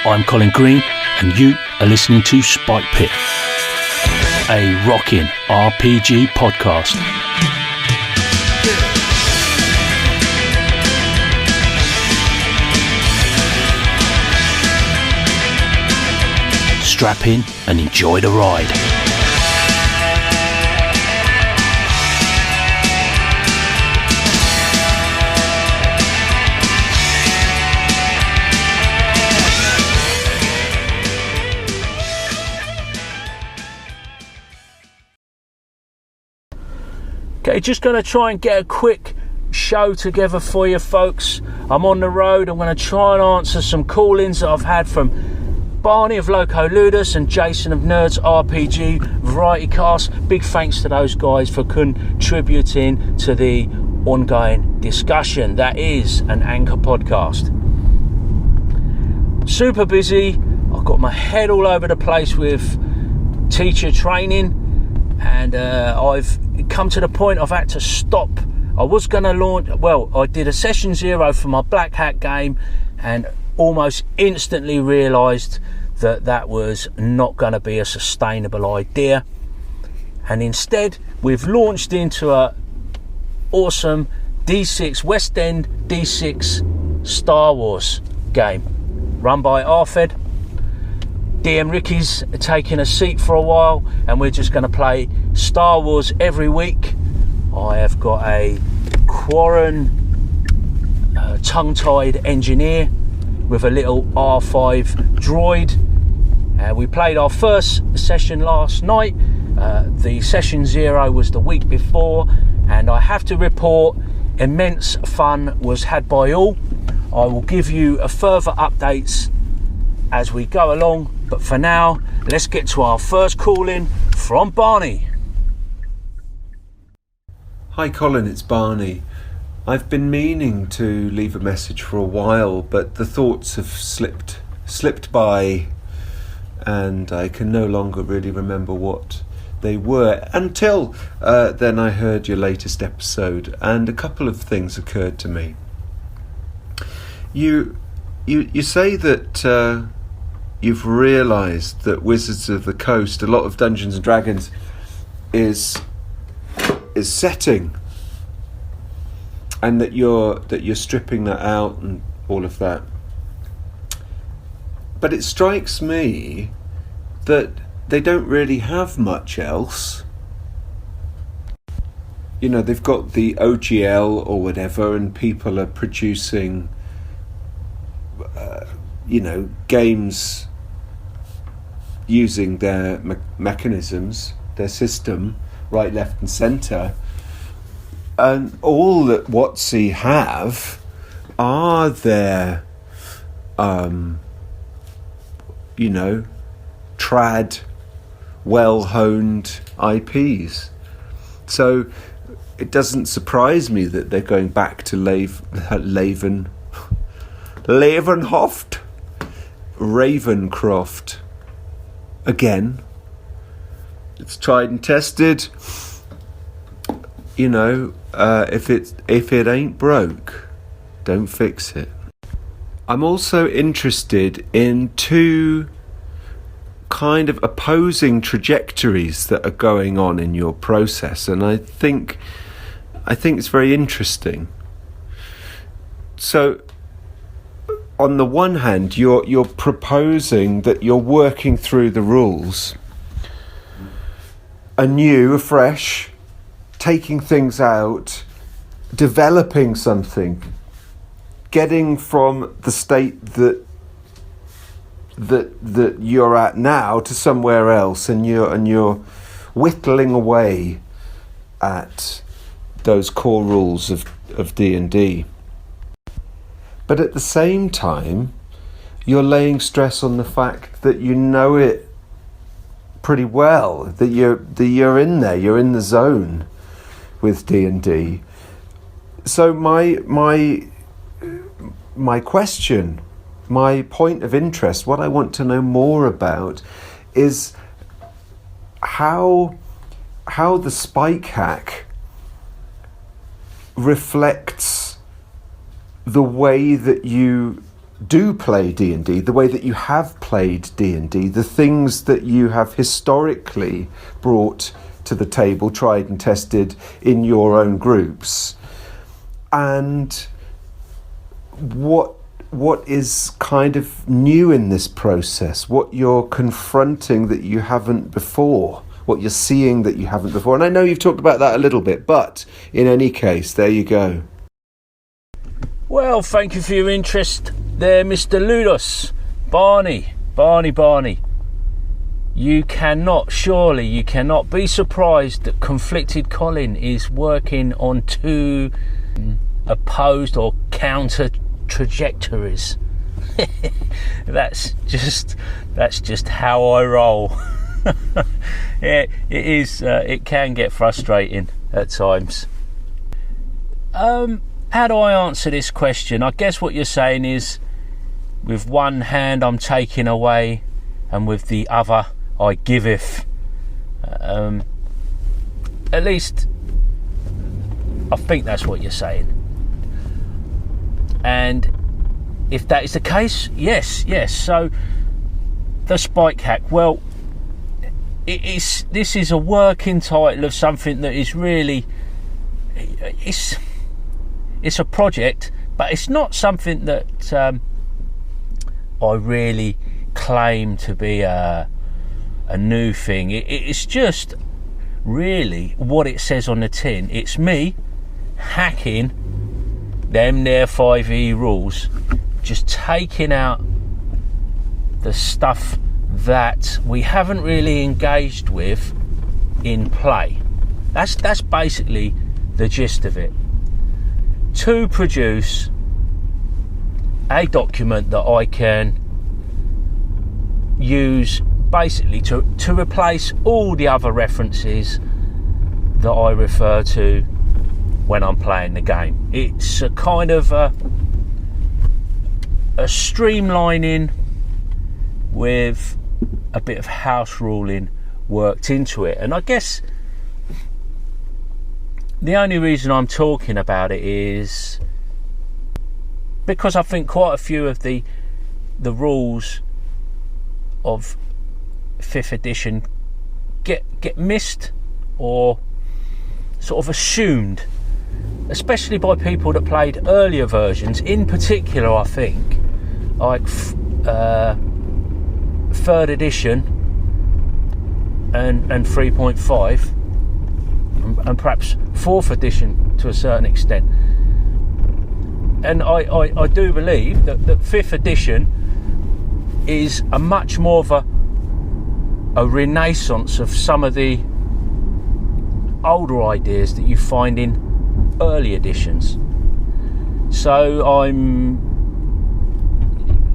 I'm Colin Green, and you are listening to Spike Pit, a rockin' RPG podcast. Strap in and enjoy the ride. Okay, just going to try and get a quick show together for you folks. I'm on the road. I'm going to try and answer some call-ins that I've had from Barney of Loco Ludos and Jason of Nerds RPG Variety Cast. Big thanks to those guys for contributing to the ongoing discussion. That is an Anchor podcast. Super busy. I've got my head all over the place with teacher training. And I've come to the point I've had to stop. I was going to launch, I did a session 0 for my Black Hat game and almost instantly realised that was not going to be a sustainable idea. And instead, we've launched into a awesome D6, West End D6 Star Wars game run by Arfed. DM Ricky's taking a seat for a while, and we're just going to play Star Wars every week. I have got a Quarren tongue-tied engineer with a little R5 droid. We played our first session last night. The session 0 was the week before, and I have to report immense fun was had by all. I will give you a further updates as we go along, but for now, let's get to our first call-in from Barney. Hi Colin, it's Barney. I've been meaning to leave a message for a while, but the thoughts have slipped by, and I can no longer really remember what they were until then I heard your latest episode, and a couple of things occurred to me. You say that you've realised that Wizards of the Coast, a lot of Dungeons and Dragons, is setting, and that you're stripping that out and all of that. But it strikes me that they don't really have much else. You know, they've got the OGL or whatever, and people are producing games using their mechanisms, their system, right, left and centre, and all that WotC have are their trad, well-honed IPs. So it doesn't surprise me that they're going back to Ravencroft again. It's tried and tested. If it ain't broke, don't fix it. I'm also interested in two kind of opposing trajectories that are going on in your process, and I think it's very interesting. So on the one hand, you're proposing that you're working through the rules anew, afresh, taking things out, developing something, getting from the state that you're at now to somewhere else, and you're whittling away at those core rules of D&D. But at the same time, you're laying stress on the fact that you know it pretty well, that you're in there, you're in the zone with D&D. So my question, my point of interest, what I want to know more about is how the spike hack reflects the way that you do play D&D, the way that you have played D&D, the things that you have historically brought to the table, tried and tested in your own groups, and what is kind of new in this process, what you're confronting that you haven't before, what you're seeing that you haven't before. And I know you've talked about that a little bit, but in any case, there you go. Well, thank you for your interest there, Mr. Ludos. Barney. You cannot be surprised that Conflicted Colin is working on two opposed or counter trajectories. That's just how I roll. Yeah, it is. It can get frustrating at times. How do I answer this question? I guess what you're saying is, with one hand I'm taking away, and with the other I giveth. At least I think that's what you're saying. And if that is the case, yes. So the Spike Hack, well, this is a working title of something that is really, it's a project, but it's not something that I really claim to be a new thing. It's just really what it says on the tin. It's me hacking them there 5e rules, just taking out the stuff that we haven't really engaged with in play. That's basically the gist of it. To produce a document that I can use basically to replace all the other references that I refer to when I'm playing the game. It's a kind of a streamlining with a bit of house ruling worked into it. And I guess the only reason I'm talking about it is because I think quite a few of the rules of 5th edition get missed or sort of assumed, especially by people that played earlier versions. In particular, I think like 3rd edition and 3.5 and perhaps 4th edition to a certain extent. And I do believe that 5th edition is a much more of a renaissance of some of the older ideas that you find in early editions. So I'm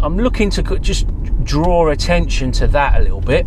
looking to just draw attention to that a little bit,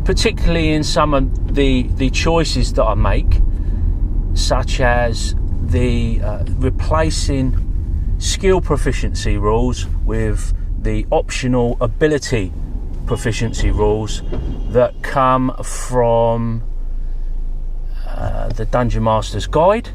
particularly in some of the choices that I make, such as the replacing skill proficiency rules with the optional ability proficiency rules that come from the Dungeon Master's Guide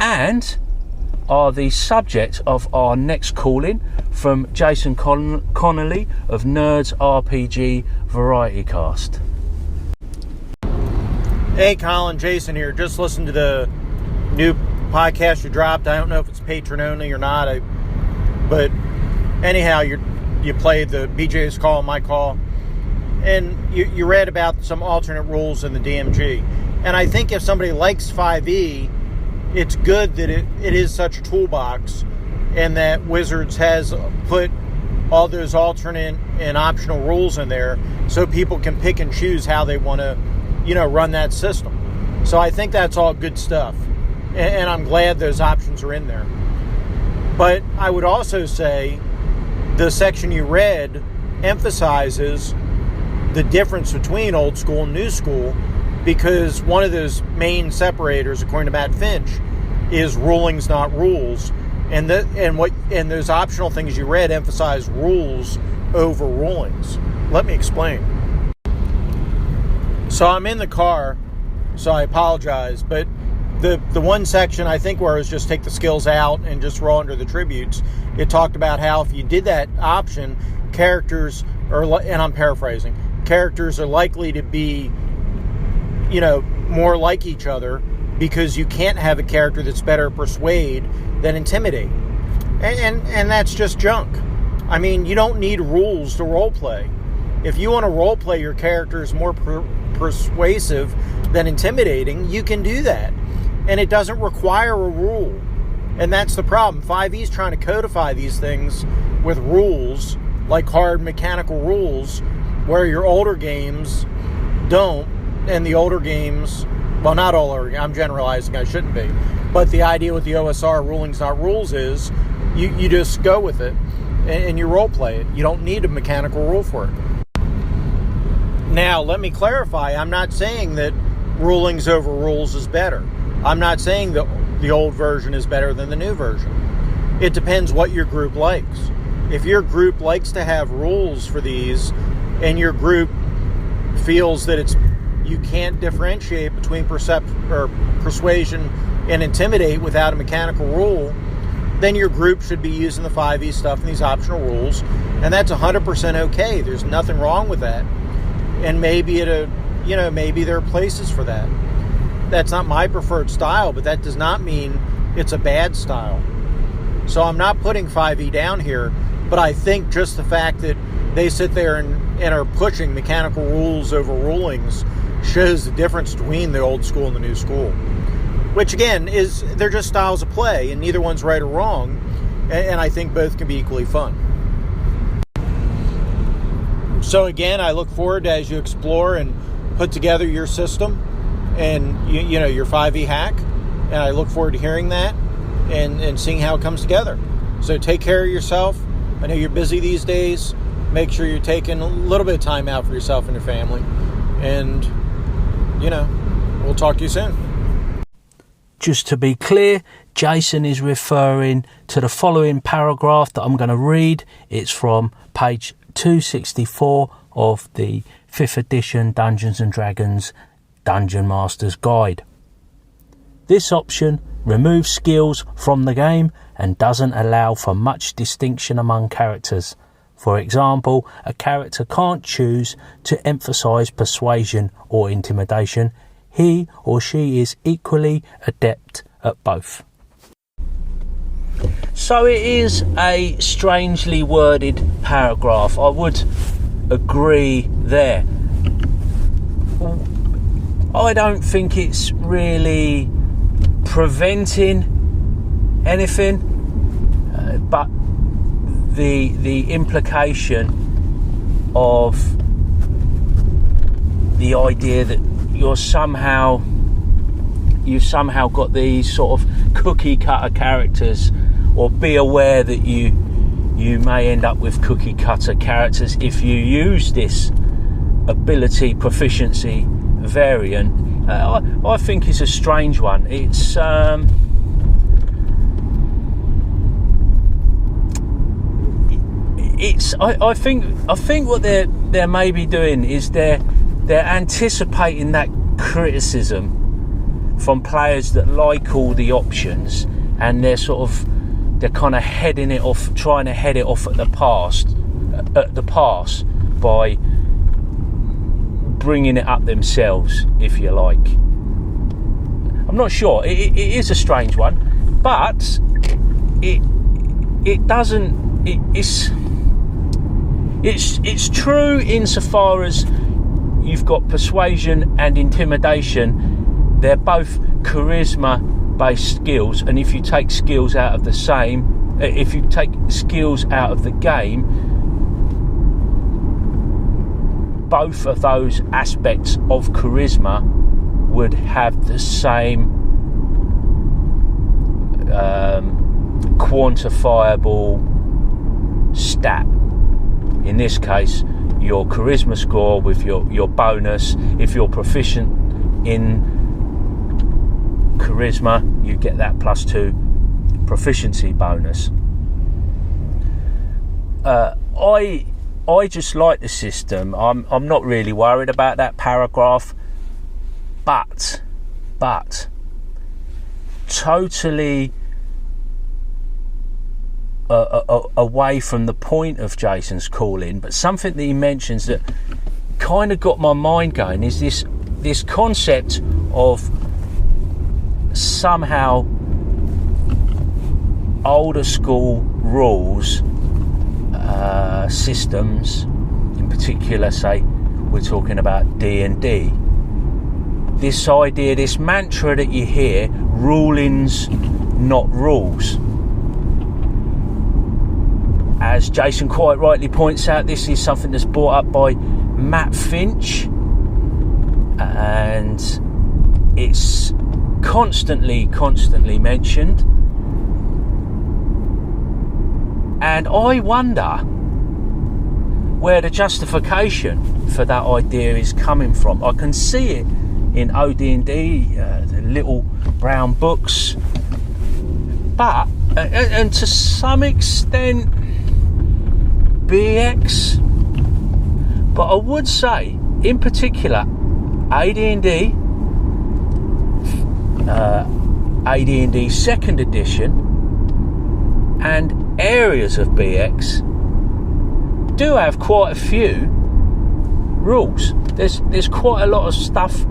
and are the subject of our next call-in from Jason Connerley of Nerds RPG Variety Cast. Hey Colin, Jason here. Just listened to the new podcast you dropped. I don't know if it's patron only or not, but anyhow, you played the BJ's call, my call, and you read about some alternate rules in the DMG. And I think if somebody likes 5e, it's good that it is such a toolbox, and that Wizards has put all those alternate and optional rules in there so people can pick and choose how they want to, run that system. So I think that's all good stuff, and I'm glad those options are in there. But I would also say the section you read emphasizes the difference between old school and new school, because one of those main separators, according to Matt Finch, is rulings, not rules. And those optional things you read emphasize rules over rulings. Let me explain. So I'm in the car, so I apologize, but the one section, I think, where it was just take the skills out and just roll under the tributes, it talked about how if you did that option, characters are, and I'm paraphrasing, characters are likely to be, more like each other, because you can't have a character that's better persuade than intimidate. And that's just junk. I mean, you don't need rules to role play. If you want to role play your characters more persuasive than intimidating, you can do that. And it doesn't require a rule. And that's the problem. 5e's trying to codify these things with rules, like hard mechanical rules, where your older games don't. And the older games, well, not all older, I'm generalizing, I shouldn't be. But the idea with the OSR, rulings not rules, is you just go with it and you role play it. You don't need a mechanical rule for it. Now, let me clarify. I'm not saying that rulings over rules is better. I'm not saying that the old version is better than the new version. It depends what your group likes. If your group likes to have rules for these, and your group feels that you can't differentiate between persuasion and intimidate without a mechanical rule, then your group should be using the 5e stuff and these optional rules, and that's 100% okay. There's nothing wrong with that. And maybe maybe there are places for that. That's not my preferred style, but that does not mean it's a bad style. So I'm not putting 5e down here, but I think just the fact that they sit there and are pushing mechanical rules over rulings shows the difference between the old school and the new school. Which again, they're just styles of play, and neither one's right or wrong, and I think both can be equally fun. So again, I look forward to, as you explore and put together your system and your 5e hack, and I look forward to hearing that and seeing how it comes together. So take care of yourself. I know you're busy these days. Make sure you're taking a little bit of time out for yourself and your family. And, we'll talk to you soon. Just to be clear, Jason is referring to the following paragraph that I'm going to read. It's from page 264 of the 5th edition Dungeons & Dragons Dungeon Master's Guide. This option removes skills from the game and doesn't allow for much distinction among characters. For example, a character can't choose to emphasize persuasion or intimidation. He or she is equally adept at both. So it is a strangely worded paragraph. I would agree there. I don't think it's really preventing anything, but the implication of the idea that you've somehow got these sort of cookie cutter characters, or be aware that you may end up with cookie cutter characters if you use this ability proficiency variant. I think it's a strange one. It's I think what they're maybe doing is they're anticipating that criticism from players that like all the options, and they're kind of heading it off, trying to head it off at the pass by bringing it up themselves, if you like. I'm not sure. It is a strange one, but it doesn't. It's true insofar as you've got persuasion and intimidation. They're both charisma-based skills, and if you take skills out of the game, both of those aspects of charisma would have the same quantifiable stat. In this case, your charisma score with your bonus. If you're proficient in charisma, you get that +2 proficiency bonus. I just like the system. I'm not really worried about that paragraph, but totally away from the point of Jason's call-in, but something that he mentions that kind of got my mind going is this concept of somehow older school rules, systems, in particular, say we're talking about D&D. This idea, this mantra that you hear, rulings, not rules. As Jason quite rightly points out, this is something that's brought up by Matt Finch, and it's constantly mentioned. And I wonder where the justification for that idea is coming from. I can see it in OD&D, the little brown books, but and to some extent BX, but I would say in particular AD&D, AD&D 2nd edition and areas of BX do have quite a few rules. There's quite a lot of stuff,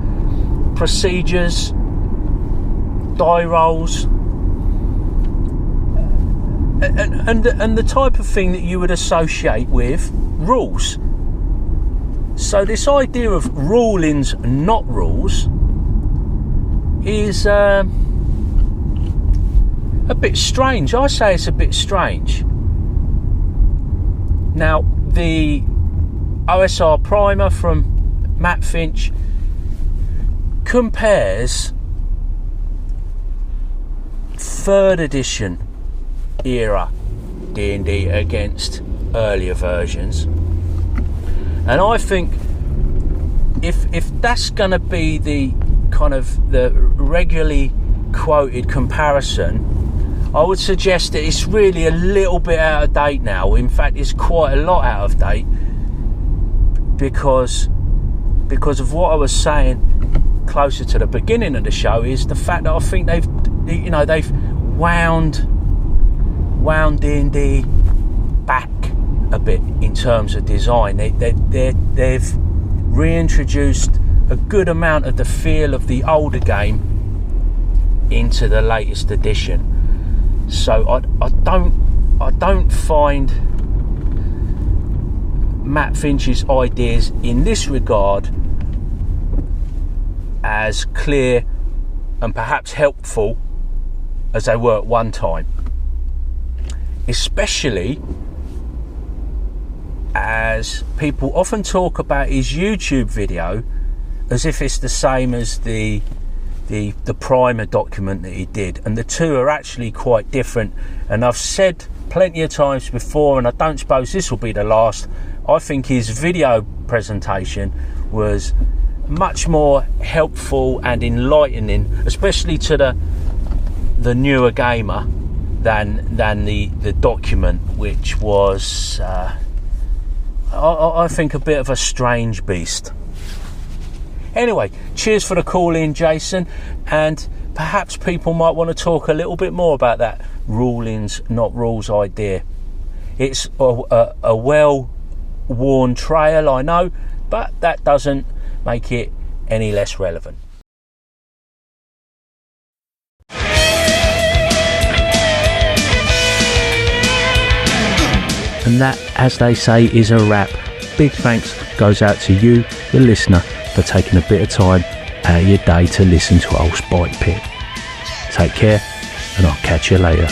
procedures, die rolls, and the type of thing that you would associate with rules. So this idea of rulings, not rules, is a bit strange. I say it's a bit strange. Now, the OSR primer from Matt Finch compares 3rd edition era D&D against earlier versions, and I think if that's going to be the kind of the regularly quoted comparison, I would suggest that it's really a little bit out of date now. In fact, it's quite a lot out of date because of what I was saying closer to the beginning of the show, is the fact that I think they've wound D&D back a bit in terms of design. They've reintroduced a good amount of the feel of the older game into the latest edition. So I don't find Matt Finch's ideas in this regard as clear and perhaps helpful as they were at one time, especially as people often talk about his YouTube video as if it's the same as the primer document that he did, and the two are actually quite different. And I've said plenty of times before, and I don't suppose this will be the last, I think his video presentation was much more helpful and enlightening, especially to the newer gamer, than the document, which was I think a bit of a strange beast. Anyway, cheers for the call in, Jason, and perhaps people might want to talk a little bit more about that rulings, not rules idea. It's a well-worn trail, I know, but that doesn't make it any less relevant. And that, as they say, is a wrap. Big thanks goes out to you, the listener, for taking a bit of time out of your day to listen to old Spike Pit. Take care, and I'll catch you later.